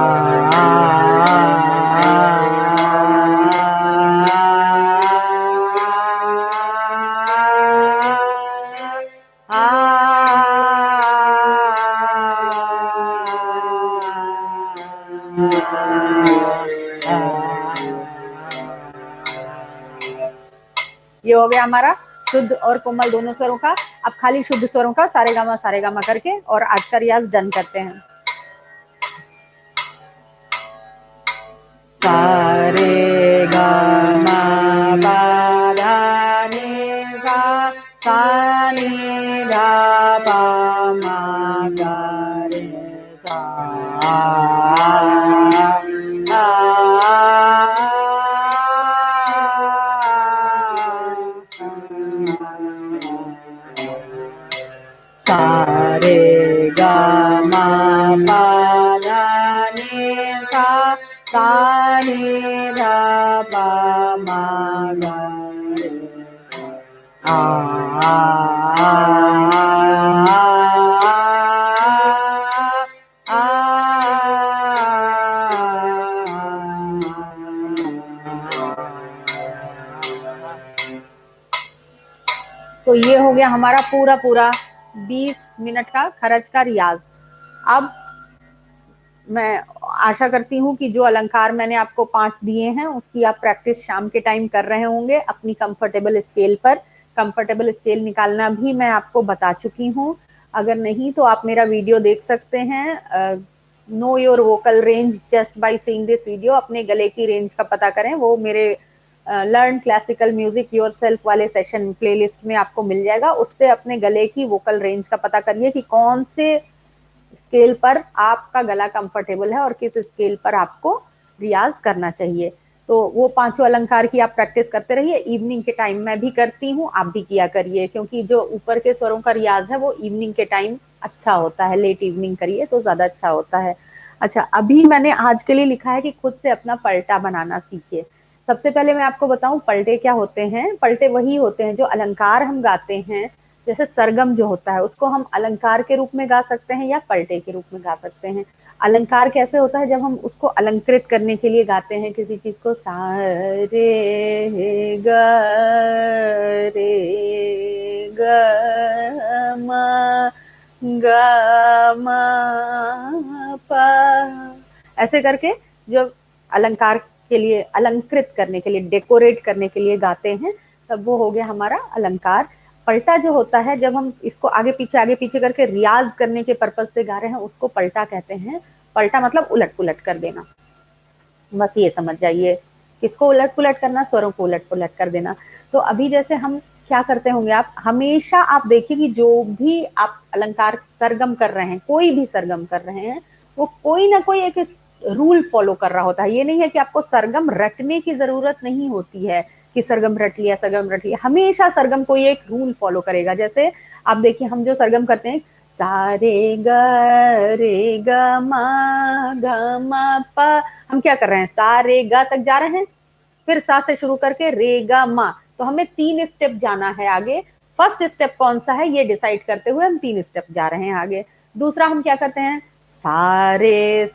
ये हो गया हमारा शुद्ध और कोमल दोनों स्वरों का। अब खाली शुद्ध स्वरों का सारेगामा करके और आज का रियाज डन करते हैं। सा रे गा मा पा धा नी सा नी धा पा मा गा रे सा सा रे गा मा पा धा नि सा नि धा पा मा गा रे आ तो ये हो गया हमारा पूरा पूरा 20 मिनट का खरज का रियाज। अब मैं आशा करती हूँ कि जो अलंकार मैंने आपको 5 दिए हैं उसकी आप प्रैक्टिस शाम के टाइम कर रहे होंगे अपनी कंफर्टेबल स्केल पर। कंफर्टेबल स्केल निकालना भी मैं आपको बता चुकी हूँ, अगर नहीं तो आप मेरा वीडियो देख सकते हैं। Know your vocal range just by seeing this video, अपने गले की रेंज का पता करें, वो मेरे learn classical music your self वाले सेशन प्लेलिस्ट में आपको मिल जाएगा। उससे अपने गले की वोकल रेंज का पता करिए कि कौन से स्केल पर आपका गला कंफर्टेबल है और किस स्केल पर आपको रियाज करना चाहिए। तो वो 5 अलंकार की आप प्रैक्टिस करते रहिए। इवनिंग के टाइम मैं भी करती हूँ, आप भी किया करिए, क्योंकि जो ऊपर के स्वरों का रियाज है वो इवनिंग के टाइम अच्छा होता है। लेट इवनिंग करिए तो ज्यादा अच्छा होता है। अच्छा, अभी मैंने आज के लिए लिखा है कि खुद से अपना पलटा बनाना सीखिए। सबसे पहले मैं आपको बताऊं पलटे क्या होते हैं। पलटे वही होते हैं जो अलंकार हम गाते हैं, जैसे सरगम जो होता है उसको हम अलंकार के रूप में गा सकते हैं या पलटे के रूप में गा सकते हैं। अलंकार कैसे होता है, जब हम उसको अलंकृत करने के लिए गाते हैं किसी चीज को, सा रे ग रे ग म पा, ऐसे करके जब अलंकार के लिए अलंकृत करने के लिए डेकोरेट करने के लिए गाते हैं तब वो हो गया हमारा अलंकार। पलटा जो होता है जब हम इसको आगे पीछे करके रियाज करने के पर्पज से गा रहे हैं उसको पलटा कहते हैं। पलटा मतलब उलट पुलट कर देना, बस ये समझ जाइए। किसको उलट पुलट करना, स्वरों को उलट पुलट कर देना। तो अभी जैसे हम क्या करते होंगे, आप हमेशा आप देखिए कि जो भी आप अलंकार सरगम कर रहे हैं, कोई भी सरगम कर रहे हैं, वो कोई ना कोई एक रूल फॉलो कर रहा होता है। ये नहीं है कि आपको सरगम रटने की जरूरत नहीं होती है कि सरगम रट लिया सरगम रट लिया, हमेशा सरगम कोई एक रूल फॉलो करेगा। जैसे आप देखिए हम जो सरगम करते हैं, सा रे ग म पा, हम क्या कर रहे हैं, सा रे गा तक जा रहे हैं, फिर सा से शुरू करके रे गा मा, तो हमें 3 स्टेप जाना है आगे। फर्स्ट स्टेप कौन सा है ये डिसाइड करते हुए हम 3 स्टेप जा रहे हैं आगे। दूसरा हम क्या करते हैं, सा रे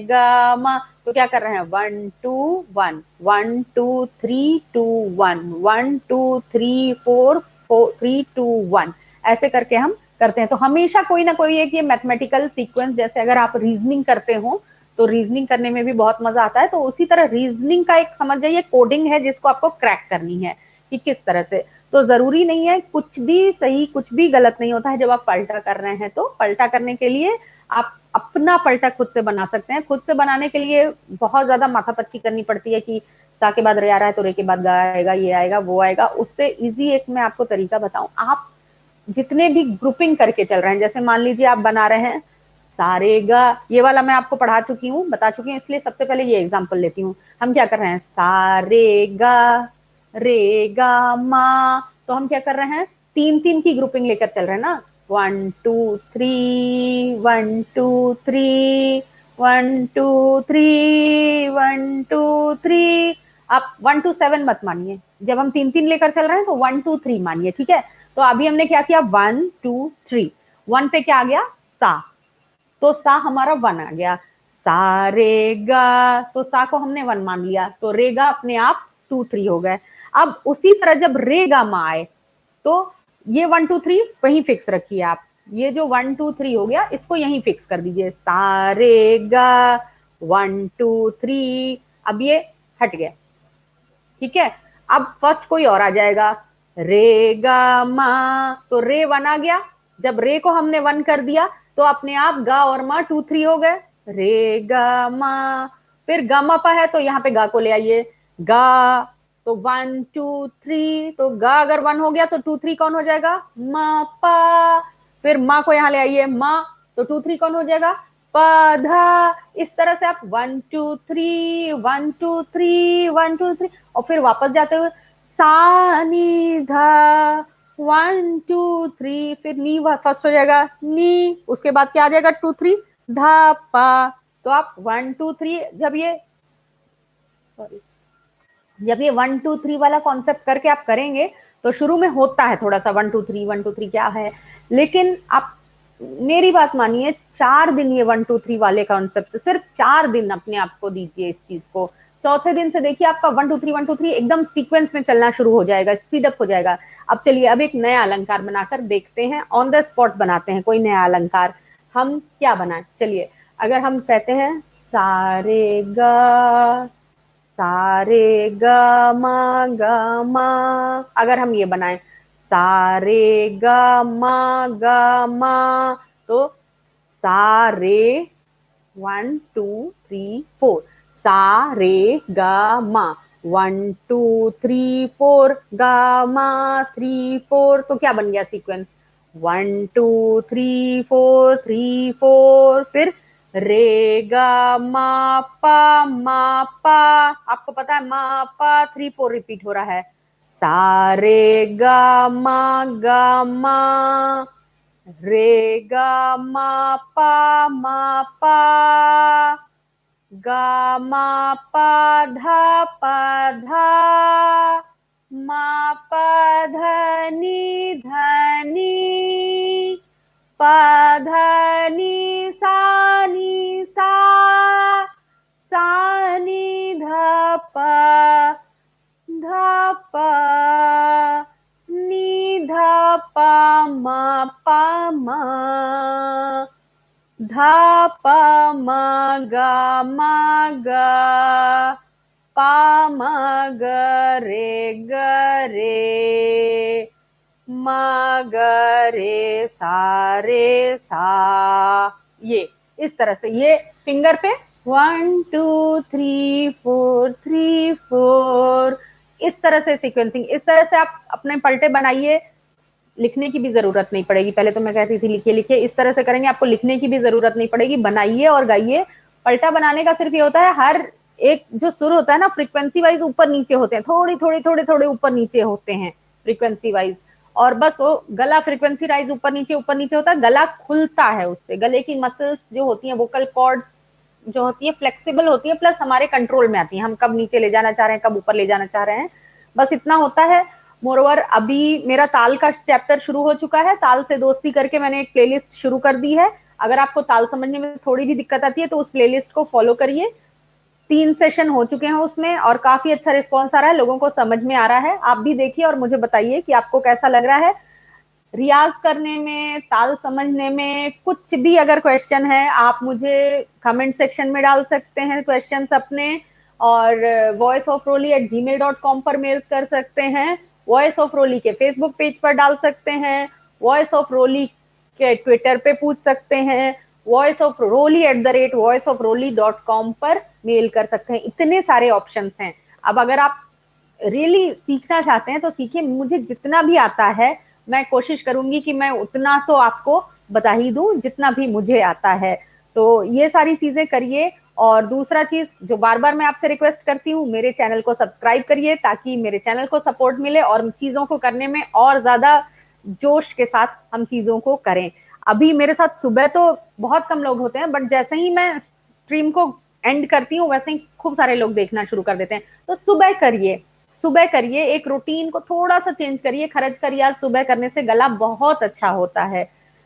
गा मा, तो क्या कर रहे हैं, 1 2 1 1 2 3 2 1 1 2 3 4 3 2 1, ऐसे करके हम करते हैं। तो हमेशा कोई ना कोई एक ये मैथमेटिकल सीक्वेंस, जैसे अगर आप रीजनिंग करते हो तो रीजनिंग करने में भी बहुत मजा आता है, तो उसी तरह रीजनिंग का एक समझ जाइए कोडिंग है जिसको आपको क्रैक करनी है कि किस तरह से। तो जरूरी नहीं है, कुछ भी सही कुछ भी गलत नहीं होता है। जब आप पलटा कर रहे हैं तो पलटा करने के लिए आप अपना पलटा खुद से बना सकते हैं। खुद से बनाने के लिए बहुत ज्यादा माथापच्ची करनी पड़ती है कि सा के बाद रे आ रहा है तो रे के बाद गा आएगा, ये आएगा वो आएगा। उससे इजी एक मैं आपको तरीका बताऊं, आप जितने भी ग्रुपिंग करके चल रहे हैं, जैसे मान लीजिए आप बना रहे हैं सारे गा, ये वाला मैं आपको पढ़ा चुकी हूँ बता चुकी हूँ, इसलिए सबसे पहले ये एग्जांपल लेती हूँ। हम क्या कर रहे हैं, रे गा मा, तो हम क्या कर रहे हैं, 3 की ग्रुपिंग लेकर चल रहे हैं ना, 1 2 3 1 2 3 1 2 3 1 2 3। आप 1 2 7 मत मानिए, जब हम 3 लेकर चल रहे हैं तो 1 2 3 मानिए, ठीक है। तो अभी हमने क्या किया, 1 2 3, 1 पे क्या आ गया, सा, तो सा हमारा 1 आ गया। सा रे गा, तो सा को हमने 1 मान लिया, तो रे गा अपने आप 2 3 हो गए। अब उसी तरह जब रे गा मा आए तो ये 1 2 3 वहीं फिक्स रखिए आप, ये जो 1 2 3 हो गया इसको यहीं फिक्स कर दीजिए, सा रे गा 1 2 3, अब ये हट गया, ठीक है। अब फर्स्ट कोई और आ जाएगा, रे गा मा, तो रे 1 आ गया, जब रे को हमने 1 कर दिया तो अपने आप गा और मा 2 3 हो गए, रे गा मा। फिर गा मा पा है तो यहाँ पे गा को ले आइए, गा, तो 1 2 3, तो गा अगर 1 हो गया तो 2 3 कौन हो जाएगा, मा पा। फिर मा को यहाँ ले आइए, मा, तो 2 3 कौन हो जाएगा, पधा। इस तरह से आप 1 2 3 1 2 3 1 2 3, और फिर वापस जाते हुए सा नी धा, 1 2 3, फिर नी फर्स्ट हो जाएगा, नी, उसके बाद क्या आ जाएगा 2 3, धा पा। तो आप 1 2 3 जब ये 1 2 3 वाला कॉन्सेप्ट करके आप करेंगे तो शुरू में होता है थोड़ा सा 1 2 3 1 2 3 क्या है, लेकिन आप मेरी बात मानिए, 4 दिन ये 1 2 3 वाले कॉन्सेप्ट से, सिर्फ 4 दिन अपने आप को दीजिए इस चीज को। चौथे दिन से देखिए आपका 1 2 3 1 2 3 एकदम सीक्वेंस में चलना शुरू हो जाएगा, स्पीड अप हो जाएगा। अब चलिए अब एक नया अलंकार बनाकर देखते हैं, ऑन द स्पॉट बनाते हैं कोई नया अलंकार। हम क्या बनाए, चलिए अगर हम कहते हैं सारे गा, सारे ग म, अगर हम ये बनाएं सारे ग म, तो सारे 1 2 3 4, सारे ग म, 1 2 3 4, ग म 3 4, तो क्या बन गया सीक्वेंस, 1 2 3 4 3 4, फिर रे गा मा पा, आपको पता है मा पा 3 4 रिपीट हो रहा है, सा रे गा मा रे गा मा पा गा मा पा धा, मा पा धनी धनी, पा धनी सा नी सा, सा नी धा पा नी धा पा मा, धा पा गा पा ग रे मा ग रे सा, ये इस तरह से, ये फिंगर पे 1 2 3 4 3 4, इस तरह से सीक्वेंसिंग, इस तरह से आप अपने पलटे बनाइए, लिखने की भी जरूरत नहीं पड़ेगी। पहले तो मैं कहती थी लिखिए लिखिए, इस तरह से करेंगे आपको लिखने की भी जरूरत नहीं पड़ेगी, बनाइए और गाइए। पलटा बनाने का सिर्फ ये होता है, हर एक जो सुर होता है ना फ्रीक्वेंसी वाइज ऊपर नीचे होते हैं, थोड़ी थोड़ी थोड़े थोड़े ऊपर नीचे होते हैं फ्रीक्वेंसी वाइज, और बस वो गला फ्रीक्वेंसी वाइज ऊपर नीचे होता है, गला खुलता है उससे, गले की मसल्स जो होती हैं, वोकल कॉर्ड्स जो होती है फ्लेक्सिबल होती है, प्लस हमारे कंट्रोल में आती है, हम कब नीचे ले जाना चाह रहे हैं, कब ऊपर ले जाना चाह रहे हैं, बस इतना होता है। मोरओवर अभी मेरा ताल का चैप्टर शुरू हो चुका है, ताल से दोस्ती करके मैंने एक प्लेलिस्ट शुरू कर दी है, अगर आपको ताल समझने में थोड़ी भी दिक्कत आती है तो उस प्लेलिस्ट को फॉलो करिए, 3 सेशन हो चुके हैं उसमें और काफी अच्छा रिस्पॉन्स आ रहा है, लोगों को समझ में आ रहा है, आप भी देखिए और मुझे बताइए कि आपको कैसा लग रहा है। रियाज करने में, ताल समझने में कुछ भी अगर क्वेश्चन है आप मुझे कमेंट सेक्शन में डाल सकते हैं क्वेश्चंस अपने, और voiceofroli@gmail.com पर मेल कर सकते हैं, वॉइस ऑफ रोली के फेसबुक पेज पर डाल सकते हैं, वॉइस ऑफ रोली के ट्विटर पे पूछ सकते हैं, voiceofroli@voiceofroli.com पर मेल कर सकते हैं, इतने सारे ऑप्शंस हैं। अब अगर आप रियली सीखना चाहते हैं तो सीखिए, मुझे जितना भी आता है मैं कोशिश करूंगी कि मैं उतना तो आपको बता ही दूं जितना भी मुझे आता है, तो ये सारी चीजें करिए। और दूसरा चीज जो बार बार मैं आपसे रिक्वेस्ट करती हूँ, मेरे चैनल को सब्सक्राइब करिए ताकि मेरे चैनल को सपोर्ट मिले और चीजों को करने में और ज्यादा जोश के साथ हम चीजों को करें। अभी मेरे साथ सुबह तो बहुत कम लोग होते हैं, बट जैसे ही मैं स्ट्रीम को एंड करती हूँ वैसे ही खूब सारे लोग देखना शुरू कर देते हैं, तो सुबह करिए, एक रूटीन को थोड़ा सा चेंज करिए, खरज का रियाज सुबह करने से गला बहुत अच्छा होता है।